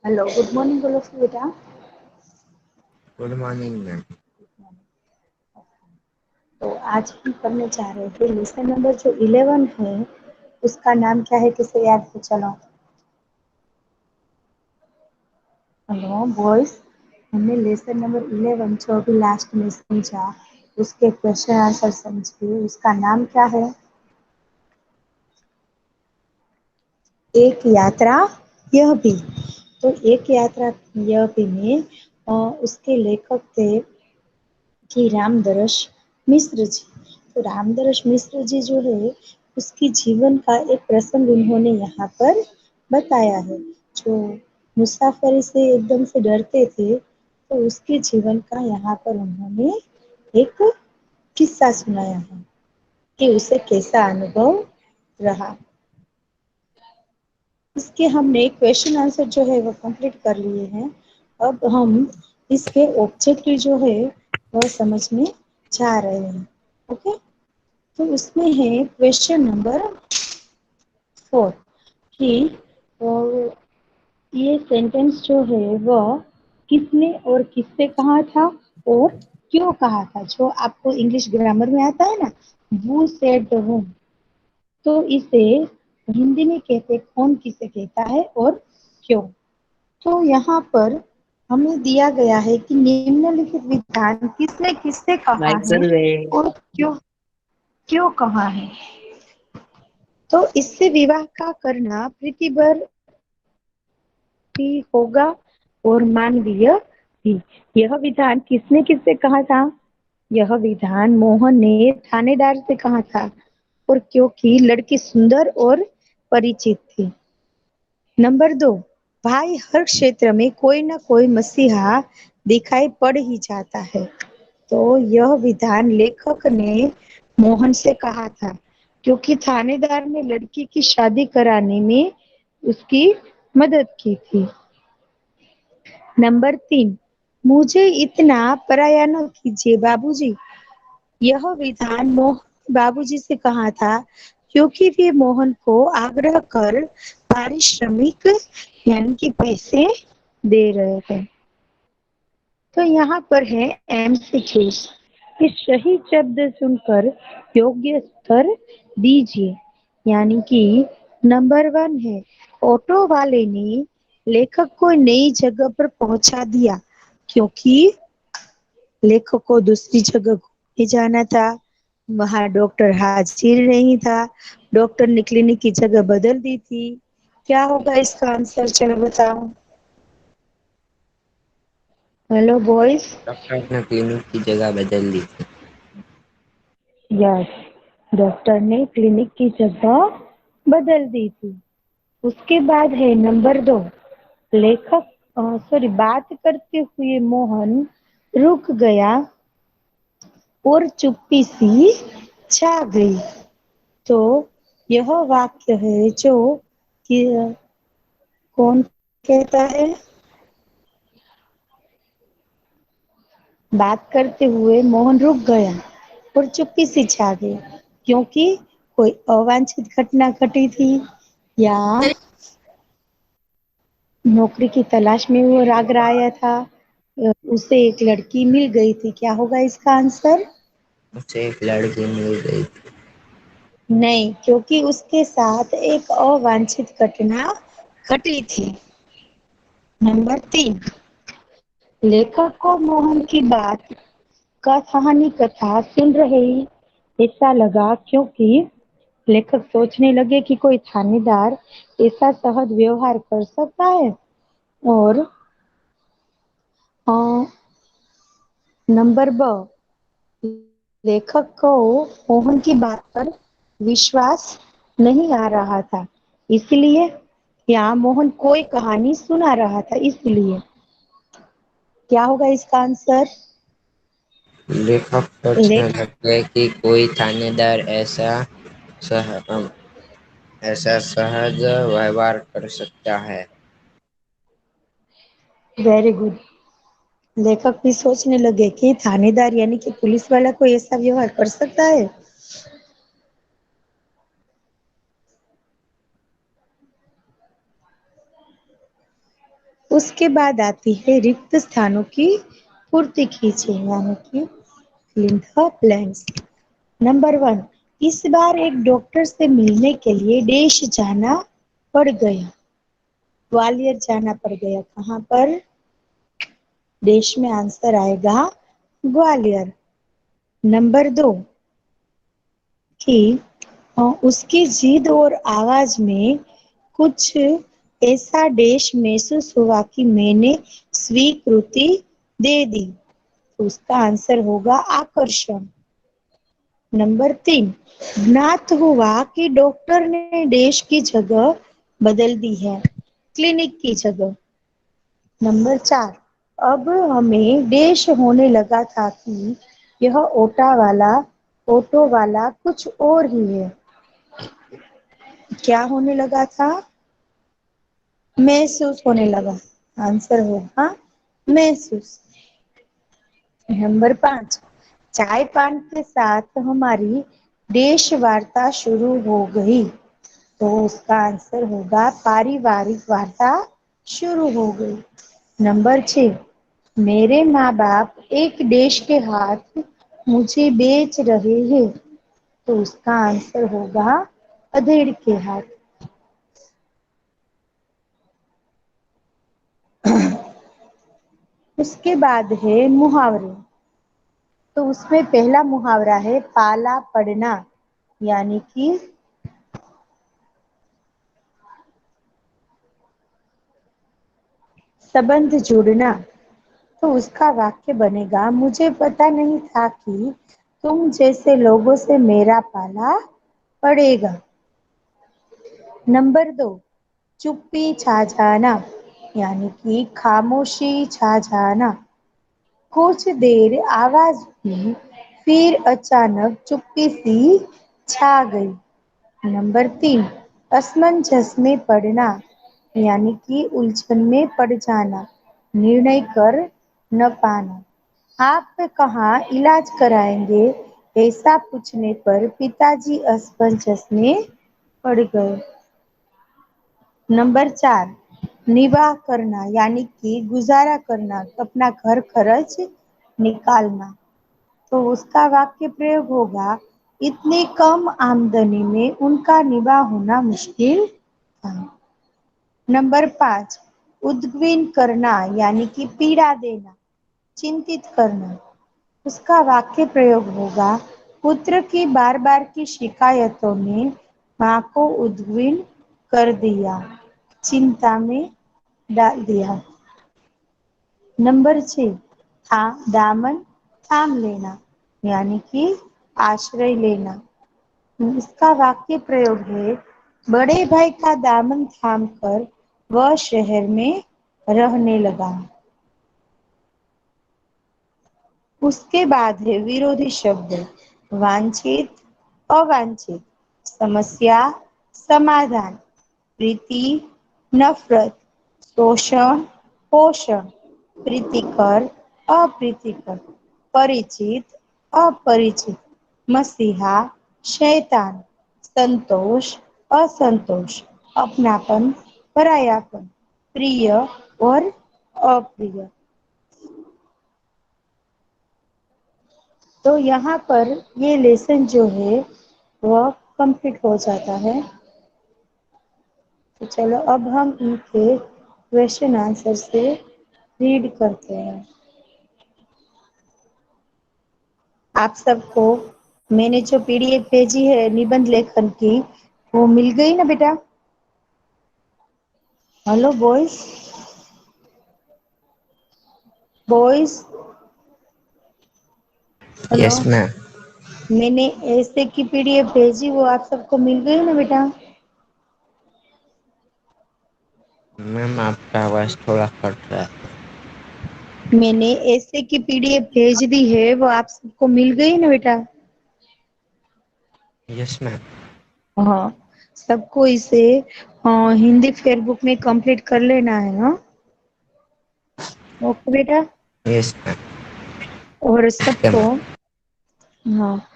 Hello, good morning बोलो फिर बेटा। Good morning ma'am. तो आज हम पढ़ने जा रहे थे लेसन नंबर जो 11 है उसका नाम क्या है, किसे याद है? चलो। हेलो बॉयज, हमने लेसन नंबर 11 जो अभी लास्ट में समझा उसके क्वेश्चन आंसर समझिए। उसका नाम क्या है? एक यात्रा यह भी। तो एक यात्रा यह भी में उसके लेखक थे कि रामदरस मिश्र जी। तो रामदरस मिश्र जी जो है उसकी जीवन का एक प्रसंग उन्होंने यहाँ पर बताया है। जो मुसाफिरी से एकदम से डरते थे तो उसके जीवन का यहाँ पर उन्होंने एक किस्सा सुनाया है कि उसे कैसा अनुभव रहा। इसके हमने क्वेश्चन आंसर जो है वो कंप्लीट कर लिए हैं। अब हम इसके ऑब्जेक्टिव जो है वह समझने जा रहे हैं। ओके, तो उसमें है क्वेश्चन नंबर 4 कि और ये सेंटेंस जो है वह किसने और किससे कहा था और क्यों कहा था। जो आपको इंग्लिश ग्रामर में आता है ना, वो सेड द whom, तो इसे हिंदी में कहते कौन किसे कहता है और क्यों। तो यहाँ पर हमें दिया गया है कि निम्नलिखित विधान किसने किससे कहा माइक है चल रहे। और क्यों क्यों कहा है। तो इससे विवाह का करना प्रीतिभर भी होगा और मानवीय भी। यह विधान किसने किससे कहा था? यह विधान मोहन ने थानेदार से कहा था, और क्योंकि लड़की सुंदर और परिचित थी। नंबर 2, भाई हर क्षेत्र में कोई ना कोई मसीहा दिखाई पड़ ही जाता है। तो यह विधान लेखक ने मोहन से कहा था क्योंकि थानेदार ने लड़की की शादी कराने में उसकी मदद की थी। नंबर 3, मुझे इतना पराया न कीजिए बाबूजी। यह विधान मोहन बाबूजी से कहा था क्योंकि वे मोहन को आग्रह कर पारिश्रमिक यानी कि पैसे दे रहे थे। तो यहाँ पर है एमसीक्यू कि सही शब्द चुनकर योग्य उत्तर दीजिए। यानी कि नंबर 1 है, ऑटो वाले ने लेखक को नई जगह पर पहुंचा दिया क्योंकि लेखक को दूसरी जगह घूमने जाना था। वहां डॉक्टर हाजिर नहीं था। डॉक्टर ने क्लिनिक की जगह बदल दी थी। क्या होगा इसका आंसर, चलो बताओ। Hello boys. डॉक्टर ने क्लिनिक की जगह बदल दी थी। यस, डॉक्टर ने क्लिनिक की जगह बदल दी थी। उसके बाद है नंबर 2, लेखक सॉरी बात करते हुए मोहन रुक गया और चुप्पी सी छा गई। तो यह वाक्य है जो कि कौन कहता है? बात करते हुए मोहन रुक गया और चुप्पी सी छा गई क्योंकि कोई अवांछित घटना घटी थी या नौकरी की तलाश में वो आगरा आया था। उसे एक लड़की मिल गई थी। क्या होगा इसका आंसर? उसे एक लड़की मिल गई थी। नहीं, क्योंकि उसके साथ एक अवांछित घटना घटी थी। नंबर 3, लेखक को मोहन की बात का कहानी कथा सुन रहे ही ऐसा लगा क्योंकि लेखक सोचने लगे कि कोई थानेदार ऐसा सहज व्यवहार कर सकता है। और अ, नंबर 2, लेखक को मोहन की बात पर विश्वास नहीं आ रहा था, इसलिए या मोहन कोई कहानी सुना रहा था इसलिए। क्या होगा इसका आंसर? लेखक ले सोचने लगे कि कोई थानेदार सह, ऐसा सहज व्यवहार कर सकता है। Very good. लेखक भी सोचने लगे कि थानेदार यानी कि पुलिस वाला कोई ऐसा व्यवहार कर सकता है। उसके बाद आती है रिक्त स्थानों की पूर्ति कीजिए, यानी कि fill in the blanks. Number 1, इस बार एक डॉक्टर से मिलने के लिए देश जाना पड़ गया। ग्वालियर जाना पड़ गया। कहाँ पर? देश में आंसर आएगा ग्वालियर। नंबर 2, कि उसकी जिद और आवाज में कुछ ऐसा देश महसूस हुआ कि मैंने स्वीकृति दे दी। तो उसका आंसर होगा आकर्षण। नंबर 3, ज्ञात हुआ कि डॉक्टर ने देश की जगह बदल दी है, क्लिनिक की जगह। नंबर 4, अब हमें देश होने लगा था कि यह ऑटो वाला कुछ और ही है। क्या होने लगा था? महसूस होने लगा। आंसर होगा महसूस। नंबर 5, चाय पान के साथ हमारी देश वार्ता शुरू हो गई। तो उसका आंसर होगा पारिवारिक वार्ता शुरू हो गई। नंबर 6, मेरे माँ बाप एक देश के हाथ मुझे बेच रहे हैं। तो उसका आंसर होगा अधेड़ के हाथ। उसके बाद है मुहावरे। तो उसमें पहला मुहावरा है पाला पड़ना, यानी कि संबंध जुड़ना। तो उसका वाक्य बनेगा, मुझे पता नहीं था कि तुम जैसे लोगों से मेरा पाला पड़ेगा। नंबर 2, चुप्पी छा जाना, यानी कि खामोशी छा जाना। कुछ देर आवाज हुई, फिर अचानक चुप्पी सी छा गई। नंबर 3, असमंजस में पड़ना, यानी कि उलझन में पड़ जाना, निर्णय कर न पाना। आप कहाँ इलाज कराएंगे, ऐसा पूछने पर पिताजी असमंजस में पड़ गए। नंबर 4, निर्वाह करना, यानी कि गुजारा करना, अपना घर खर्च निकालना। तो उसका वाक्य प्रयोग होगा, इतनी कम आमदनी में उनका निर्वाह होना मुश्किल था। नंबर 5, उद्विग्न करना, यानी कि पीड़ा देना, चिंतित करना। उसका वाक्य प्रयोग होगा, पुत्र की बार बार की शिकायतों ने माँ को उद्विग्न कर दिया, चिंता में डाल दिया। नंबर 6, दामन थाम लेना, यानी कि आश्रय लेना। इसका वाक्य प्रयोग है, बड़े भाई का दामन थाम कर वह शहर में रहने लगा। उसके बाद है विरोधी शब्द, वांछित, अवांछित, समस्या, समाधान, प्रीति, नफरत, शोषण, पोषण, प्रीतिकर, अप्रीतिकर, परिचित, अपरिचित, मसीहा, शैतान, संतोष, असंतोष, अपनापन, परायापन, प्रिय और अप्रिय। तो यहाँ पर ये लेसन जो है वह कंप्लीट हो जाता है। तो चलो अब हम इनके क्वेश्चन आंसर से रीड करते हैं। आप सबको मैंने जो पीडीएफ भेजी है निबंध लेखन की, वो मिल गई ना बेटा? Hello boys, boys hello. Yes ma'am. मैंने ऐसे की पीडीएफ भेजी, वो आप सबको मिल गई ना बेटा? मैम आपका आवाज थोड़ा कट रहा है। मैंने ऐसे की पीडीएफ भेज दी है, वो आप सबको मिल गई ना बेटा? Yes ma'am. हाँ, सबको इसे हिंदी फेयरबुक में कंप्लीट कर लेना है। हाँ ओके बेटा। Yes ma'am. और ओके सबको, मैम। हाँ,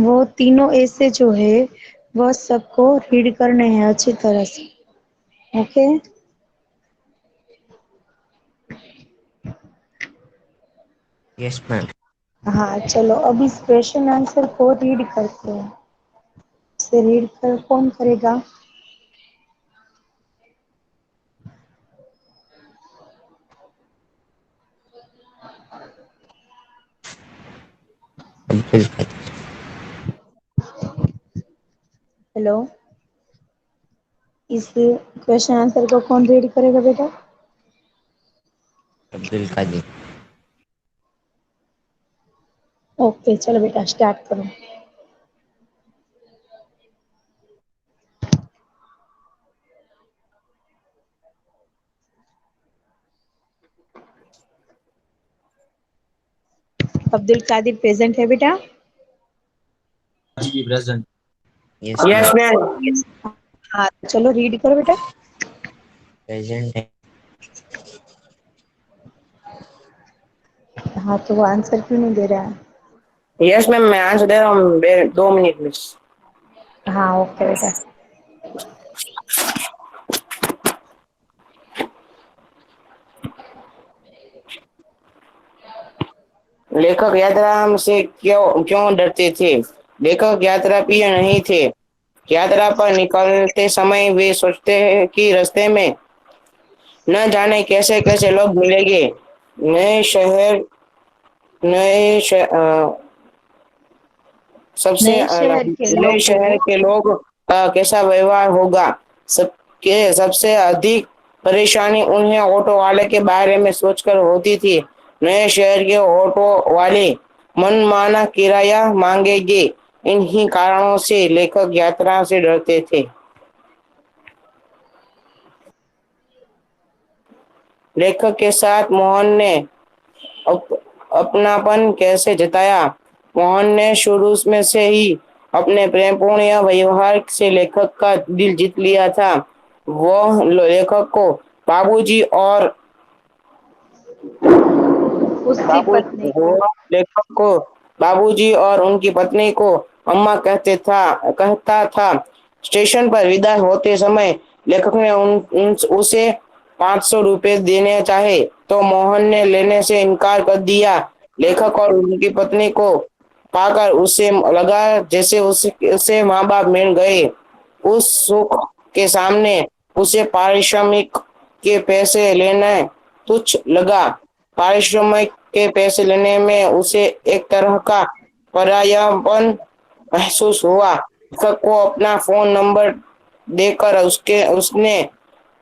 वो तीनों ऐसे जो है वो सबको रीड करने हैं अच्छी तरह से। ओके। Yes ma'am. हाँ चलो अब इस क्वेश्चन आंसर को रीड करते हैं। इसे रीड कर कौन करेगा? अब्दुल कादिर। हेलो, इस क्वेश्चन आंसर को कौन रीड करेगा बेटा? अब्दुल कादिर। ओके चलो बेटा स्टार्ट करो। अब्दुल कादिर प्रेजेंट है बेटा? जी present. Yes yes ma'am. Ma'am. हाँ चलो रीड करो बेटा। प्रेजेंट है। हाँ तो वो आंसर क्यों नहीं दे रहा है? यस मैम, मैं आंसर दे रहा हूँ, 2 मिनट मिस। हाँ ओके बेटा। लेखक यात्रा से क्यों क्यों डरते थे? लेखक यात्रा प्रिय नहीं थे। यात्रा पर निकलते समय वे सोचते हैं कि रास्ते में न जाने कैसे कैसे लोग मिलेंगे। नए शहर, नए श, अ, सबसे नए शहर के नए शहर लोगों। के लोग का कैसा व्यवहार होगा। सबके सबसे अधिक परेशानी उन्हें ऑटो वाले के बारे में सोचकर होती थी। नए शहर के ऑटो वाले मनमाना किराया मांगेंगे। इन्हीं कारणों से लेखक यात्रा से डरते थे। लेखक के साथ मोहन ने अपनापन कैसे जताया? मोहन ने शुरू में से ही अपने प्रेमपूर्ण व्यवहार से लेखक का दिल जीत लिया था। वह लेखक को बाबूजी और उसकी बाबू पत्नी वो को। लेखक को बाबूजी और उनकी पत्नी को अम्मा कहता था। स्टेशन पर विदा होते समय लेखक ने उसे 500 रुपये देने चाहे तो मोहन ने लेने से इनकार कर दिया। लेखक और उनकी पत्नी को पाकर उसे लगा जैसे उसे माँ बाप मिल गए। उस सुख के सामने उसे पारिश्रमिक के पैसे लेना तुच्छ लगा। पारिश्रमिक के पैसे लेने में उसे एक तरह का परायापन महसूस हुआ। लेखक को अपना फोन नंबर देकर उसके उसने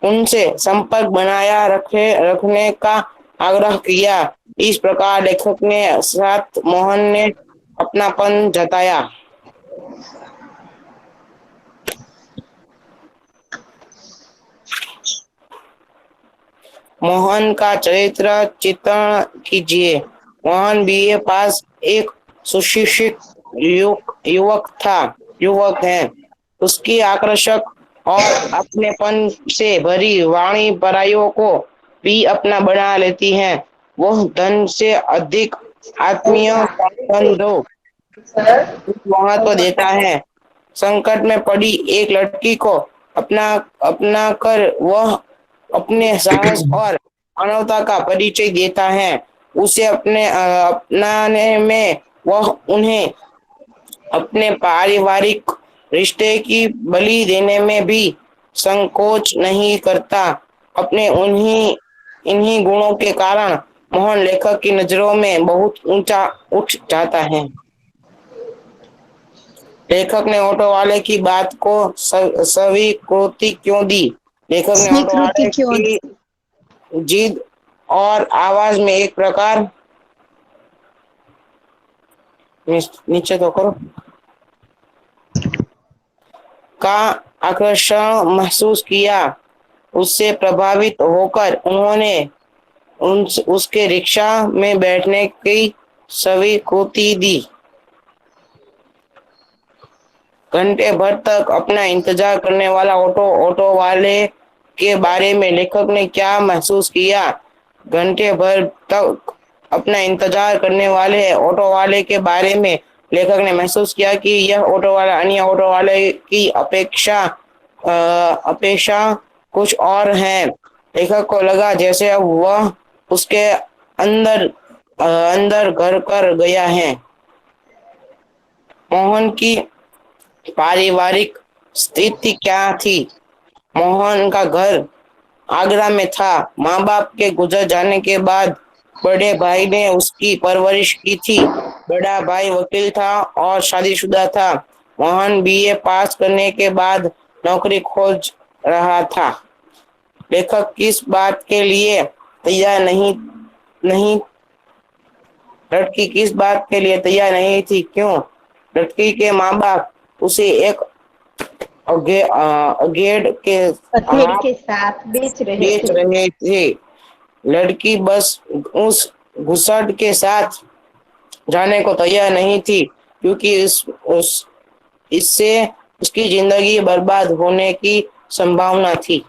उनसे संपर्क बनाया रखने का आग्रह किया। इस प्रकार लेखक ने साथ मोहन ने अपनापन जताया। मोहन का चरित्र चित्रण कीजिए। मोहन बीए पास एक सुशिक्षित युवक है। उसकी आकर्षक और अपनेपन से भरी वाणी पराइयों को भी अपना बना लेती है। वह धन से अधिक आत्मीय संबंधों महत्व देता है। संकट में पड़ी एक लड़की को अपना अपना कर वह अपने साहस और मानवता का परिचय देता है। उसे अपनाने में वह उन्हें अपने पारिवारिक रिश्ते की बलि देने में भी संकोच नहीं करता। अपने उन्हीं इन्हीं गुणों के कारण मोहन लेखक की नजरों में बहुत ऊंचा उठ जाता है। लेखक ने ऑटो वाले की बात को स्वीकृति क्यों दी? लेखक ने ऑटो स्वीकृति वाले क्यों की दी? जिद और आवाज में एक प्रकार नीचे तो करो का आकर्षण महसूस किया। उससे प्रभावित होकर उन्होंने उसके रिक्शा में बैठने की स्वीकृति दी। घंटे भर तक अपना इंतजार करने वाला ऑटो ऑटो वाले के बारे में लेखक ने क्या महसूस किया? घंटे भर तक अपना इंतजार करने वाले ऑटो वाले के बारे में लेखक ने महसूस किया कि यह ऑटो वाला अन्य ऑटो वाले की अपेक्षा कुछ और है। लेखक को लगा जैसे अब वह उसके अंदर अंदर घर कर गया है। मोहन की पारिवारिक स्थिति क्या थी? मोहन का घर आगरा में था। माँ बाप के गुजर जाने के बाद बड़े भाई ने उसकी परवरिश की थी। बड़ा भाई वकील था और शादीशुदा था। मोहन बीए पास करने के बाद नौकरी खोज रहा था। लेखक किस बात के लिए तैयार नहीं नहीं लड़की किस बात के लिए तैयार नहीं थी? क्यों? लड़की के माँ बाप उसे एक अगेड़ के पथेड़ हाथ के साथ बेच रहे बेच थे। रहे थे। लड़की बस उस घुसट के साथ जाने को तैयार नहीं थी, क्योंकि उस इससे उसकी जिंदगी बर्बाद होने की संभावना थी।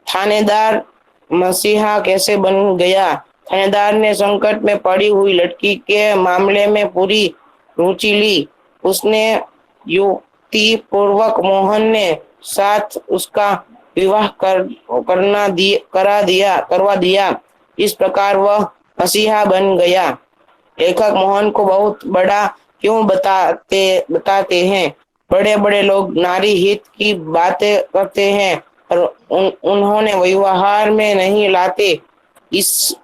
थानेदार मसीहा कैसे बन गया? थानेदार ने संकट में पड़ी हुई लड़की के मामले में पूरी रुचि ली। उसने युक्ति पूर्वक मोहन ने साथ उसका विवाह करवा दिया। इस प्रकार वह मसीहा बन गया। लेखक मोहन को बहुत बड़ा क्यों बताते हैं? बड़े बड़े लोग नारी हित की बातें करते हैं और उन्होंने व्यवहार में नहीं लाते। इस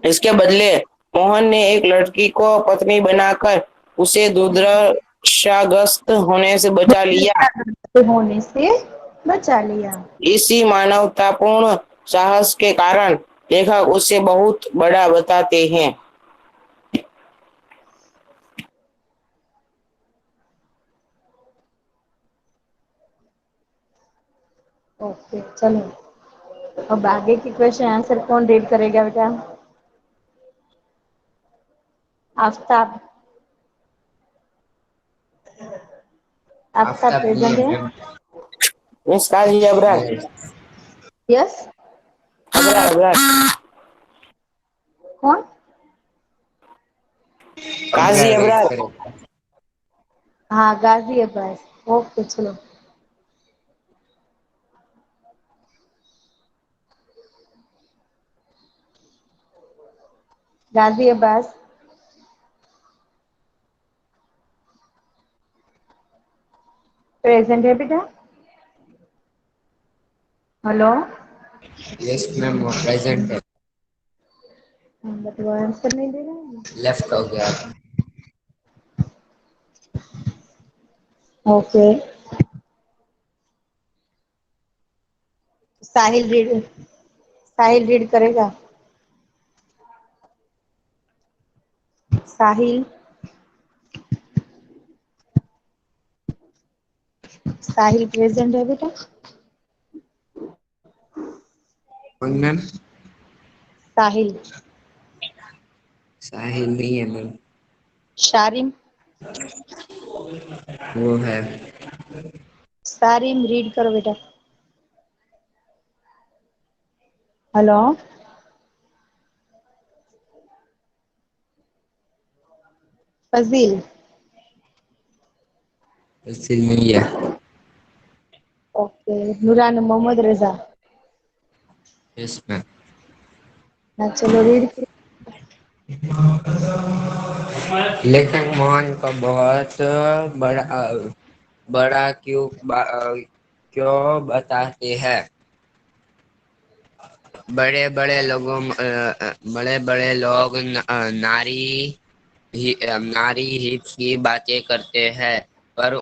इसके बदले मोहन ने एक लड़की को पत्नी बनाकर उसे दुर्दशाग्रस्त होने से बचा लिया। होने से बचा लिया। इसी मानवतापूर्ण साहस के कारण लेखक उसे बहुत बड़ा बताते हैं। ओके चलो, अब आगे की क्वेश्चन आंसर कौन रीड करेगा बेटा? आफ्ताब। आफ्ताब आफ्ताब नहीं प्रेजेंट है है? मैम। मिस काजी अबरार। यस। अबरार अबरार। कौन? काजी अब्रार रीड अबरार। करेगा। हाँ, गाजी अब्बास। ओके चलो। गाजी अब्बास प्रेजेंट है बेटा? हेलो। यस मैम, वो प्रेजेंट है। बट वो आंसर नहीं दे रहा है। लेफ्ट हो गया। ओके। साहिल रीड करेगा? साहिल। साहिल प्रेजेंट है बेटा? कौन मैम? साहिल। साहिल नहीं है मैम। शारिम। वो है। सारिम रीड करो बेटा। हेलो। फजील। तहसील नहीं है। Okay. Nooran Mohammad Raza. Yes ma'am. हाँ चलो रीड। लेखक मोहन को बहुत बड़ा बड़ा क्यों बताते हैं? बड़े बड़े लोग नारी हित की बातें करते हैं, पर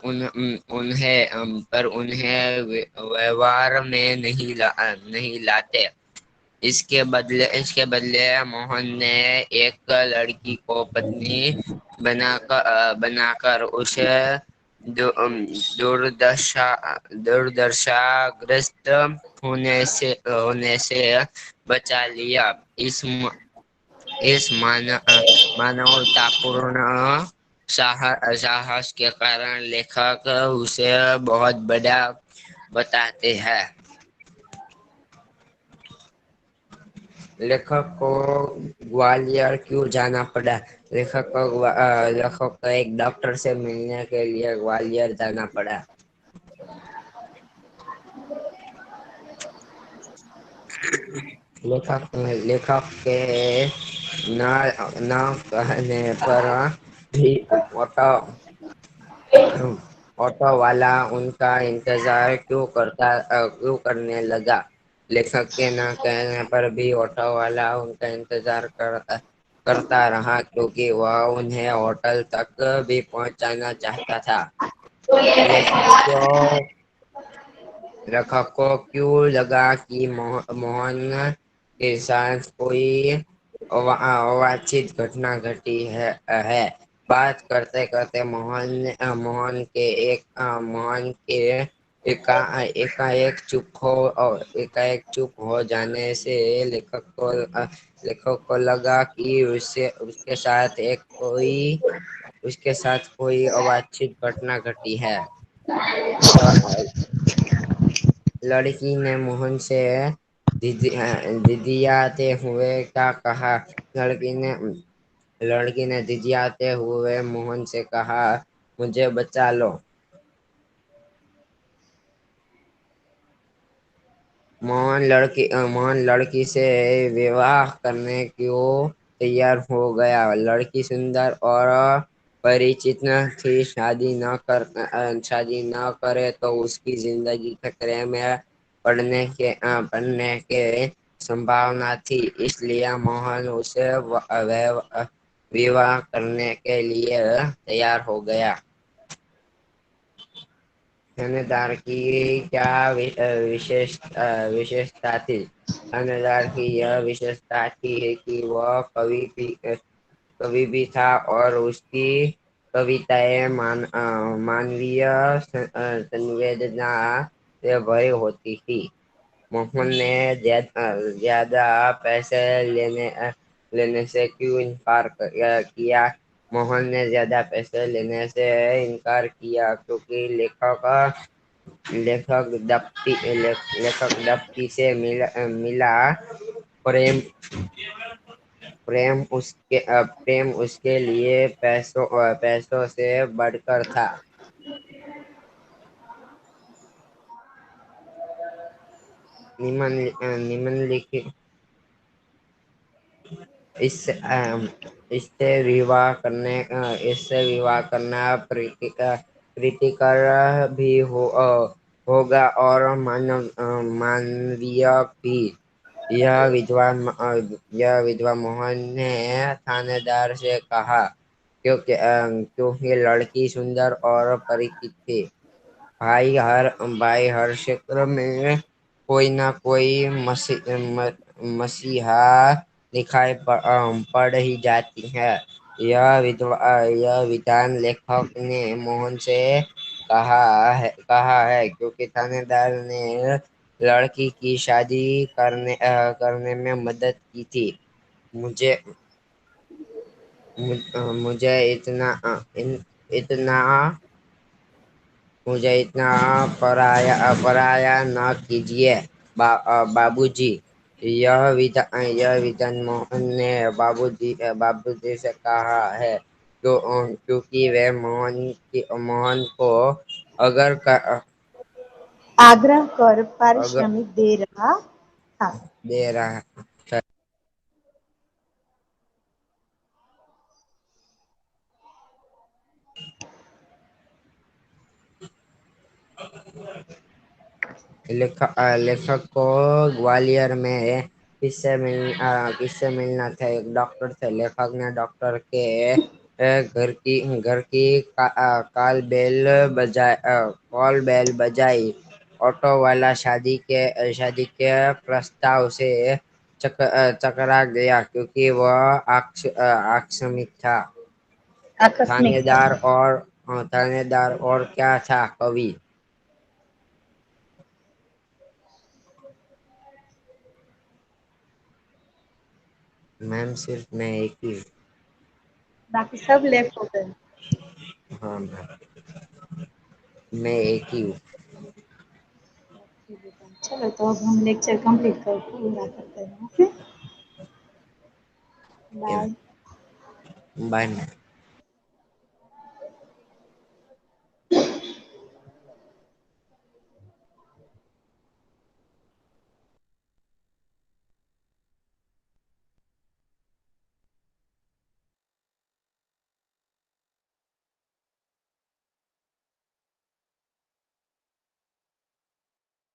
उन्हें व्यवहार में नहीं लाते। इसके बदले मोहन ने एक लड़की को पत्नी बनाकर उसे दुर्दशा दुर्दशाग्रस्त होने से बचा लिया। इस मानवतापूर्ण साहस के कारण लेखक उसे बहुत बड़ा बताते हैं। लेखक को ग्वालियर क्यों जाना पड़ा? लेखक को एक डॉक्टर से मिलने के लिए ग्वालियर जाना पड़ा। लेखक के न न कहने पर भी ऑटो ऑटो वाला उनका इंतजार क्यों करने लगा। लेखक के न कहने पर भी ऑटो वाला उनका इंतजार करता रहा, क्योंकि वह उन्हें होटल तक भी पहुंचाना चाहता था। लेखक को लेखक को क्यों लगा कि मोहन के साथ कोई अवांछित घटना घटी है। बात करते करते मोहन के एकाएक चुप हो जाने से लेखक को लगा कि उसके साथ कोई अवांछित घटना घटी है। लड़की ने मोहन से दिदियाते हुए क्या कहा। लड़की ने दिदियाते हुए मोहन से कहा, मुझे बचा लो। मोहन लड़की से विवाह करने को तैयार हो गया। लड़की सुंदर और परिचित न थी। शादी न करे तो उसकी जिंदगी खतरे में पड़ने के संभावना थी। इसलिए मोहन उसे विवाह करने के लिए तैयार हो गया। थानेदार की क्या विशेषता थी। थानेदार की यह विशेषता थी कि वह कवि भी था और उसकी कविताएं मानवीय संवेदना से भरी होती थी। मोहन ने ज्यादा पैसे लेने से क्यों इनकार किया। मोहन ने ज्यादा पैसे लेने से इनकार किया क्योंकि लेखक दप्ती से मिला। प्रेम प्रेम उसके लिए पैसों से बढ़कर था। निम्नलिखित इस इससे विवाह करना प्रीतिकर भी होगा और मानवीय भी। यह विधवा मोहन ने थानेदार से कहा, क्योंकि लड़की सुंदर और परिचित थी। भाई हर क्षेत्र में कोई ना कोई मसीहा दिखाई पड़ ही जाती है। यह विधान लेखक ने मोहन से कहा है क्योंकि थानेदार ने लड़की की शादी करने में मदद की थी। मुझे मुझे इतना पराया न कीजिए बाबूजी। यह विधान मोहन ने बाबूजी से कहा है क्योंकि वे मोहन को अगर आग्रह कर अगर पारिश्रमिक दे रहा था। दे रहा था। लेखक को ग्वालियर में किससे मिलना था। एक डॉक्टर थे। लेखक ने डॉक्टर के घर की कॉल बेल बजाई। ऑटो वाला शादी के प्रस्ताव से चकरा गया क्योंकि वह आकस्मिक था। आकस्मिक था। थानेदार और क्या था, कवि। मैम सिर्फ मैं एक ही। बाकी सब लेफ्ट हो गए। हाँ मैम, मैं एक ही हूँ। चलो तो अब हम लेक्चर कंप्लीट कर पूरा करते हैं। Okay, bye. Bye ma'am.